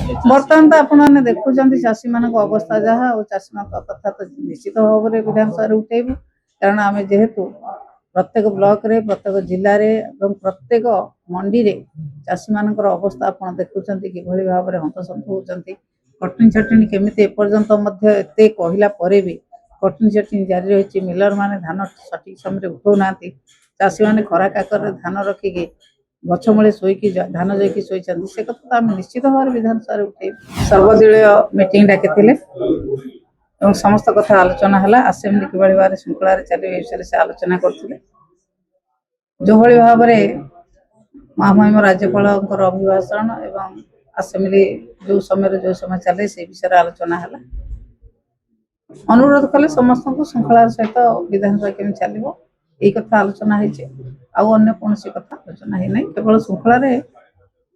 बर्तमान तो आपने देखुं चाषी मान अवस्था जहाँ और चाषी मान कथा तो निश्चित भाव में विधानसभा उठेबू कारण आम जेहेतु प्रत्येक ब्लॉक रे प्रत्येक जिले में प्रत्येक मंडी रे चाषी मान अवस्था आप देखुं कि भाव में हंतसंत होती कटनी छटनी केमी एपर्यंत एत कहला भी कटनी छटनी जारी रही मिलर मैंने धान सठिक समय उठाऊना चाषी मैंने खरा काकर धान रखिकी गछ मूले शोक धान जाकि शोई से कथा तो आम निश्चित भाव में विधानसभा उठे सर्वदलीय मीटिंग डाकी समस्त कथा आलोचना है आसेम्बली कि भाव श्रृंखला चलिए विषय से आलोचना करते जो भाव में महामहिम राज्यपाल अभिभाषण एवं आसेम्बली जो समय चले से विषय आलोचना है अनुरोध कले समस्त श्रृंखला सहित विधानसभा केमी चलो यही कथा आलोचना अन्य कौन कथा आलोचना है केवल श्रृंखला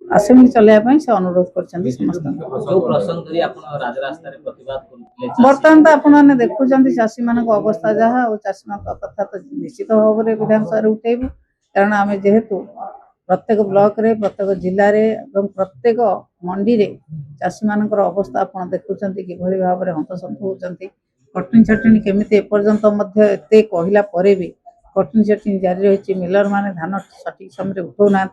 आसेम्बली चलने से अनुरोध कर समस्त बर्तमान तो आपने देखुं चाषी मान अवस्था जहाँ और चाषी मान कथा तो निश्चित भाव में विधानसभा उठेबू कारण आम जेहेतु प्रत्येक ब्लॉक रे प्रत्येक जिले में प्रत्येक मंडी रे चाषी मान अवस्था आप देखुं कि भाव में हंतसंत होती कटनी छटनी केमी एपर्यंत एत कहला भी कटनी छटनी जारी रही मिलर मैंने धान सठिक समय उठाऊना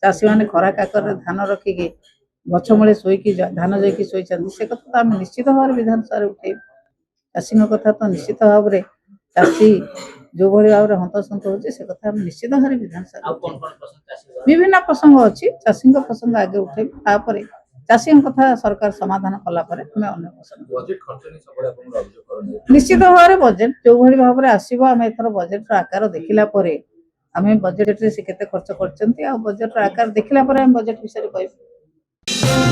चाषी मैंने खरा काकर धान रखिकी गछ मूले शोक धान जाकि शोई से कथा तो आम निश्चित भाव में विधानसभा उठे चाषी कथा तो निश्चित भाव में चाषी जो भाव में हंतसंत होती से कथा निश्चित भाव में विधानसभा विभिन्न प्रसंग अच्छी चाषी प्रसंग आगे उठे चाषी कथा सरकार समाधान कलापर आम निश्चित भाव में बजेट जो भाव में आसो आम एथर बजेट आकार देखला आम बजेट से केते खर्च कर बजेट आकार देखला बजेट विषय कह